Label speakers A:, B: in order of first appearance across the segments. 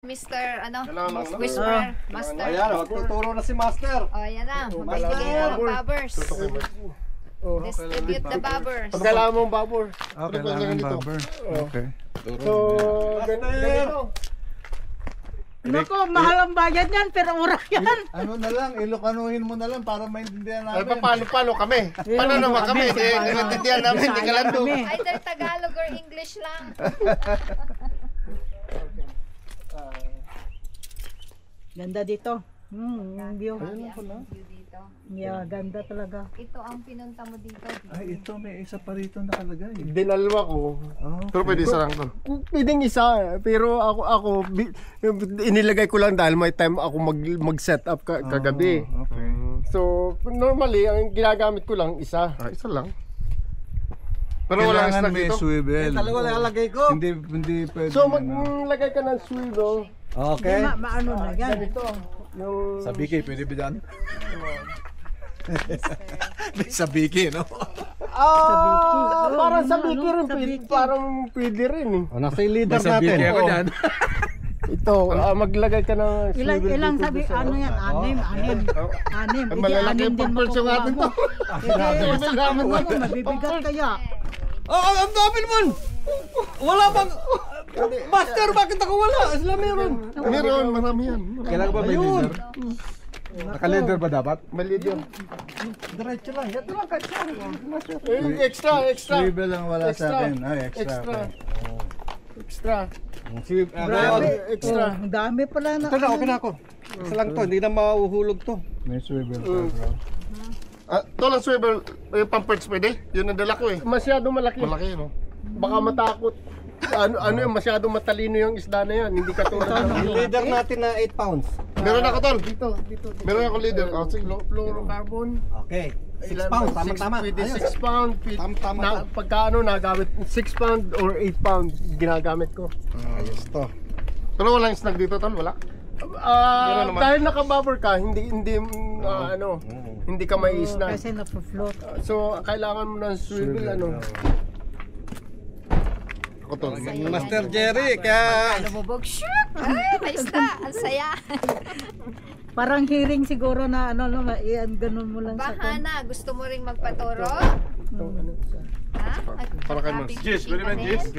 A: Mr. ano?
B: Kailangan lang,
A: Whisperer. Master.
B: Ayan, magtuturo na si Master.
A: O, yan na. Magbigay ng bobbers. Distribute the bobbers.
C: Pag kailangan mong babor.
D: Okay, kailangan babber. Okay.
C: So, ganito.
E: Naku, mahal ang bayad yan, pero mura yan.
D: Ano na lang, ilokanuhin mo na lang para maintindihan
C: Ay,
D: namin.
C: paano kami? Paano naman kami? Nagtitindihan namin, hindi ka lang doon.
A: Either Tagalog or English lang.
E: Ganda dito. Yung view.
A: View dito.
E: Yeah, ganda talaga.
A: Ito ang pinunta mo dito.
D: Ay, ito, may isa pa rito nakalagay.
C: Dinalwa ko.
D: Oh,
C: Pero pwede isa lang to.
B: Pwedeng isa, pero ako inilagay ko lang dahil may time ako mag-set up kagabi.
D: Okay.
B: So, normally, ang ginagamit ko lang isa.
C: Isa lang. Pero wala
D: Kailangan
C: snack
D: may
C: dito.
D: swivel.
B: Talaga lalagay ko.
D: Hindi pwede.
B: So, maglagay ka ng swivel.
D: Okay.
E: Maano na yan.
B: Ganito. Yung...
D: Sa Biki, pwede ba dyan? Sa Biki, no?
B: Parang sa
E: Ano,
B: Biki rin,
E: sa Biki.
B: parang pwede rin eh.
D: Nasa leader natin. Sa Biki ako dyan.
B: Ito, maglagay ka ng swivel
E: Ilang
B: dito
E: sabi,
B: sa-
E: ano yan? Anim.
C: Ay, malalaki yung pag-purse yung atin to.
E: Mabibigat kaya.
D: Ang dami naman! Wala bang... Master, bakit ako wala? Sila meron.
C: Meron, marami yan.
D: Kailangan ba may leader? Naka-leader ba dapat?
B: Mali din. Diretso lang. Ito lang kasi. Extra.
D: Swivel lang wala sa akin. Ay, extra.
B: Extra.
E: Grabe.
B: Extra.
E: Ang dami pala na.
F: Okay na ako. Isa lang to, hindi na mahuhulog to.
D: May swivel pa, bro.
C: Ito lang swivel, yung pamperts pwede. Yun ang dala ko eh.
B: Masyado malaki.
C: Malaki, no?
B: Baka matakot. Ano yung masyado matalino yung isda na yan. Hindi katulad ng
F: Yung leader natin na 8 pounds.
C: Meron ako tol.
B: dito.
C: Meron ako leader. Oh, sige.
B: Fluorocarbon.
F: Okay. 6 pounds, tama-tama.
B: Pwede
F: Ayos.
B: 6 pound.
F: Tama-tama
B: Na,
F: to.
B: pagka nagamit 6 pound or 8 pound ginagamit ko.
F: Ayos to.
C: Pero walang snack dito tol, wala? naman.
B: Dahil nakabuffer ka, hindi ka may snack.
E: Kasi napufloat.
B: So kailangan mo ng swivel
C: Ako tol.
F: Master Jerry, kaya...
A: Lumubog. Shoot! Ay, may isda. Ang saya.
E: Parang hearing siguro na ganun mo lang sa
A: Bahana, gusto mo ring magpaturo? Ha?
C: Para kay Mas.
A: Jess, pwede ba Jess?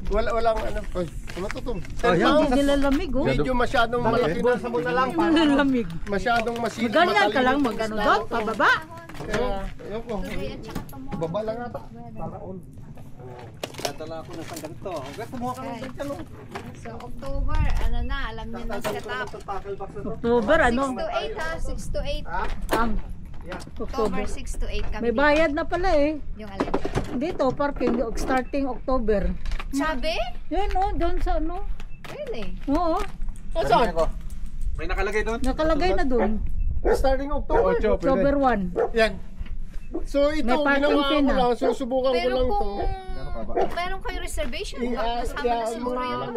B: Walang
C: Ay, wala to tol.
E: Hindi nilalamig, oh.
B: Medyo masyadong malaki na.
F: Bulsa mo na lang.
E: Nilalamig.
B: Masyadong matalino.
E: Ganyan ka lang magano doon, pababa.
C: Ayoko. Baba lang ata.
F: Dadala ako ng ganito. Okay, kumuha ka ng ganito.
A: So, October, ano na, alam niyo na setup.
E: October,
A: 6
E: ano?
A: to 8 ha, 6 to 8.
E: Ang
A: October 6 to 8 kami.
E: May bayad na pala eh.
A: Yung alin.
E: Dito, parking, starting October.
A: Sabi?
E: Yan oh, doon sa ano.
A: Really?
E: Oo,
B: Saan?
F: May nakalagay doon?
E: nakalagay na doon.
B: Starting October.
E: October 1.
B: Yan. So ito,
E: May parking
B: ginawa
E: fee
B: ko
E: na.
B: lang, susubukan ko
A: Pero
B: lang to.
A: kung meron kayo reservation, kasama na siguro yun.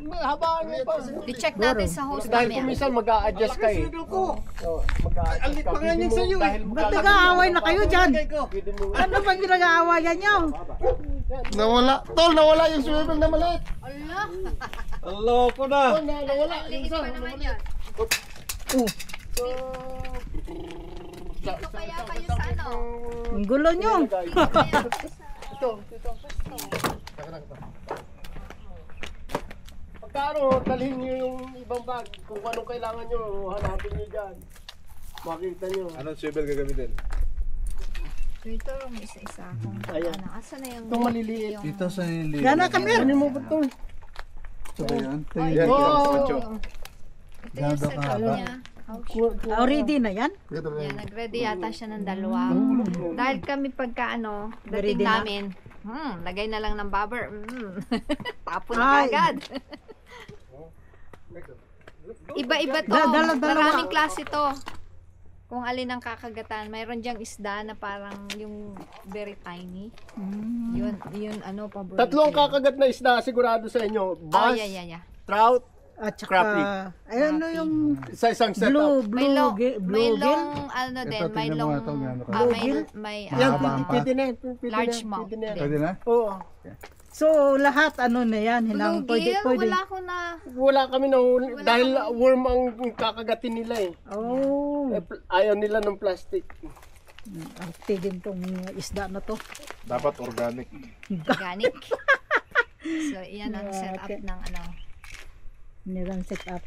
B: Habaan mo pa.
A: I-check natin sa host
B: Dahil
A: namin.
B: kung minsan mag-a-adjust ka eh.
F: Alit pa nga yan sa'yo eh.
E: Ba't nag-aaway na kayo dyan? Ano bang ginag-aawayan nyo?
C: Nawala. Tol, nawala yung swivel na maliit.
A: Allah!
F: Loko na.
B: Oh, nawala.
A: Liit pa naman yun. Dito kaya kayo sa ano?
E: Ang gulo nyo.
B: Pagka dalhin nyo yung ibang bag, kung anong kailangan nyo, hanapin nyo dyan. Makita nyo.
D: Anong swivel gagamitin?
A: Dito, may isa-isa akong
B: Ayan.
A: ano. Asa na yung...
B: Itong maliliit.
A: yung-
D: Dito sa leader.
E: Gana kami.
B: Ano mo ba ito?
D: Ito ba yan? Ito
A: Ay,
D: yung
A: ito.
D: ocho.
A: Ito yung setup niya.
E: Already na yan?
A: Yan, nag-ready yata siya ng dalawa. Dahil kami pagka
E: Ready
A: dating
E: na?
A: namin, lagay na lang ng bobber. Tapon
E: Ay.
A: na agad. Iba-iba to.
E: Dalawa.
A: Maraming klase to. Kung alin ang kakagatan, mayroon diyang isda na parang yung very tiny. Yun paborito.
B: Tatlong kakagat na isda sigurado sa inyo. Bass,
A: yeah.
B: trout,
E: At
B: Crappie.
E: saka, ayun yung
B: sa isang setup.
E: blue,
A: May long, may
E: blue gill.
A: long, ano din, may
D: tingnan mo
A: long,
D: nga ito, gano'n ka.
A: may
B: Yan,
D: Mahaba pa.
B: pwede na yan. Pwede
A: Large
B: na yan,
A: mouth
B: pwede na yan.
D: Pwede na?
B: Oo.
E: So, lahat ano na yan, hinang
A: Bluegill,
E: pwede.
A: wala ko na.
B: Wala kami nahuli dahil worm ang kakagatin nila eh.
E: Oh,
B: Ayaw nila ng plastic.
E: ang tigin tong isda na to.
C: Dapat organic.
A: Organic. So, yan ang setup ng ano.
E: Nilang set up.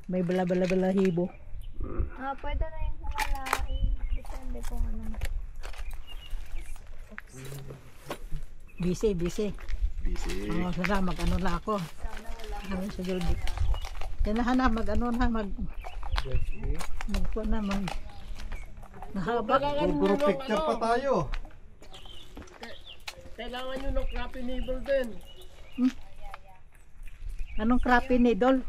E: May bala hibo.
A: Pwede na yung kumalain. Depende kung ano.
E: Busy. Sana mag-ano na ako. Ano sa Gilbert. Kailangan na mag-ano na, mahaba.
D: Guru picture pa tayo.
B: Kailangan nyo ng crappie needle din.
E: Anong crappie needle?